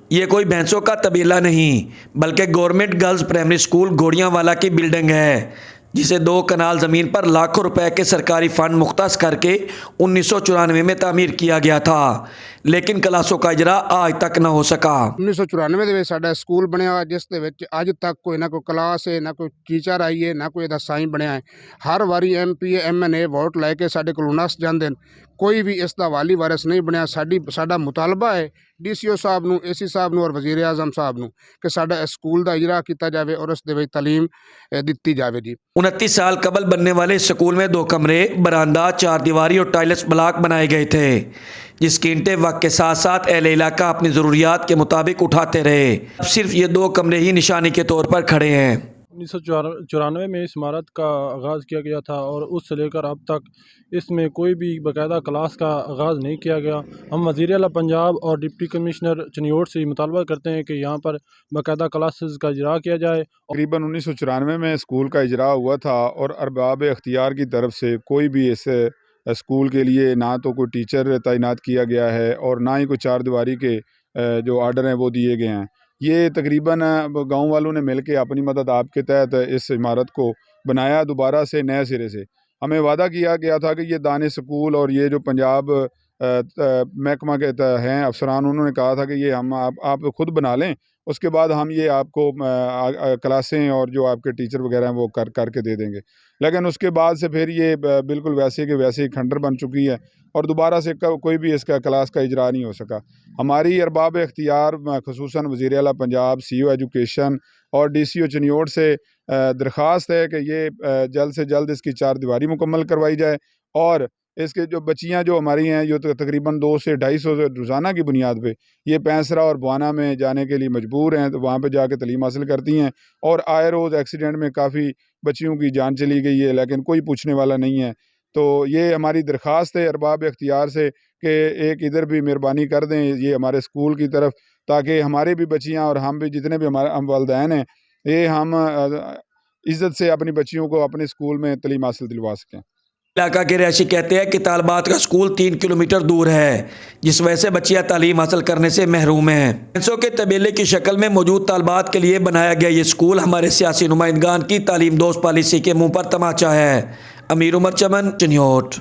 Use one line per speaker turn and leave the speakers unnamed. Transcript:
یہ کوئی بھینسوں کا طبیلہ نہیں بلکہ گورنمنٹ گرلز پرائمری اسکول گھوڑیاں والا کی بلڈنگ ہے، جسے 2 کنال زمین پر لاکھوں روپے کے سرکاری فنڈ مختص کر کے 1994 میں تعمیر کیا گیا تھا، لیکن کلاسوں کا اجرا آج تک نہ ہو سکا۔
1994 ਦੇ ਵਿੱਚ ਸਾਡਾ ਸਕੂਲ ਬਣਿਆ, ਜਿਸ ਦੇ ਵਿੱਚ ਅੱਜ ਤੱਕ ਕੋਈ ਨਾ ਕੋਈ ਕਲਾਸ ਹੈ, ਨਾ ਕੋਈ ਟੀਚਰ ਆਈ ਹੈ, ਨਾ ਕੋਈ ਇਹਦਾ ਸਾਈਨ ਬਣਿਆ ਹੈ। ਹਰ ਵਾਰੀ MP MNA ਵੋਟ ਲੈ ਕੇ ਸਾਡੇ ਕੋਲੋਂ ਨਸ ਜਾਂਦੇ ਨੇ, ਕੋਈ ਵੀ ਇਸ ਦਾ ਵਾਲੀ ਵਾਰਿਸ ਨਹੀਂ ਬਣਿਆ। ਸਾਡਾ ਮੁਤਾਲਬਾ ਹੈ DCO ਸਾਹਿਬ ਨੂੰ, AC ਸਾਹਿਬ ਨੂੰ ਔਰ ਵਜ਼ੀਰ ਆਜ਼ਮ ਸਾਹਿਬ ਨੂੰ ਕਿ ਸਾਡਾ ਇਸ ਸਕੂਲ ਦਾ ਇਜਰਾ ਕੀਤਾ ਜਾਵੇ اور اس ਦੇ ਵਿੱਚ ਤਾਲੀਮ ਦਿੱਤੀ ਜਾਵੇ جی۔
29 سال قبل بننے والے اسکول میں 2 کمرے، برآمدہ، 4 دیواری اور ٹائلس بلاک بنائے گئے تھے، جس کی اینٹیں وقت کے ساتھ ساتھ اہل علاقہ اپنی ضروریات کے مطابق اٹھاتے رہے۔ اب صرف یہ 2 کمرے ہی نشانی کے طور پر کھڑے ہیں۔
1994 میں اس عمارت کا آغاز کیا گیا تھا اور اس سے لے کر اب تک اس میں کوئی بھی باقاعدہ کلاس کا آغاز نہیں کیا گیا۔ ہم وزیر اعلیٰ پنجاب اور ڈپٹی کمشنر چنیوٹ سے مطالبہ کرتے ہیں کہ یہاں پر باقاعدہ کلاسز کا اجرا کیا جائے۔
تقریباً 1994 میں اسکول کا اجرا ہوا تھا اور ارباب اختیار کی طرف سے کوئی بھی اس اسکول کے لیے نہ تو کوئی ٹیچر تعینات کیا گیا ہے اور نہ ہی کوئی 4 دیواری کے جو آرڈر ہیں وہ دیے گئے ہیں۔ یہ تقریباً گاؤں والوں نے مل کے اپنی مدد آپ کے تحت اس عمارت کو بنایا دوبارہ سے نئے سرے سے۔ ہمیں وعدہ کیا گیا تھا کہ یہ دانش اسکول اور یہ جو پنجاب محکمہ کے ہیں افسران، انہوں نے کہا تھا کہ یہ ہم آپ خود بنا لیں، اس کے بعد ہم یہ آپ کو کلاسیں اور جو آپ کے ٹیچر وغیرہ ہیں وہ کر کے دے دیں گے۔ لیکن اس کے بعد سے پھر یہ بالکل ویسے کہ ویسے ہی کھنڈر بن چکی ہے اور دوبارہ سے کوئی بھی اس کا کلاس کا اجرا نہیں ہو سکا۔ ہماری ارباب اختیار خصوصاً وزیر اعلیٰ پنجاب، CO ایجوکیشن اور DCO چنیوٹ سے درخواست ہے کہ یہ جلد سے جلد اس کی 4 دیواری مکمل کروائی جائے اور اس کے جو بچیاں جو ہماری ہیں جو تقریباً 200 سے 250 روزانہ کی بنیاد پہ یہ پینسرا اور بوانا میں جانے کے لیے مجبور ہیں، تو وہاں پہ جا کے تعلیم حاصل کرتی ہیں اور آئے روز ایکسیڈنٹ میں کافی بچیوں کی جان چلی گئی ہے، لیکن کوئی پوچھنے والا نہیں ہے۔ تو یہ ہماری درخواست ہے ارباب اختیار سے کہ ایک ادھر بھی مہربانی کر دیں یہ ہمارے اسکول کی طرف، تاکہ ہماری بھی بچیاں اور ہم بھی جتنے بھی ہمارے والدین ہیں یہ ہم عزت سے اپنی بچیوں کو اپنے اسکول میں تعلیم حاصل دلوا سکیں۔
علاقہ کے رہائشی کہتے ہیں کہ طالبات کا اسکول 3 کلومیٹر دور ہے، جس وجہ سے بچیاں تعلیم حاصل کرنے سے محروم ہیں۔ بھینسوں کے طبیلے کی شکل میں موجود طالبات کے لیے بنایا گیا یہ اسکول ہمارے سیاسی نمائندگان کی تعلیم دوست پالیسی کے منہ پر تماچا ہے۔ امیر عمر چمن، چنیوٹ۔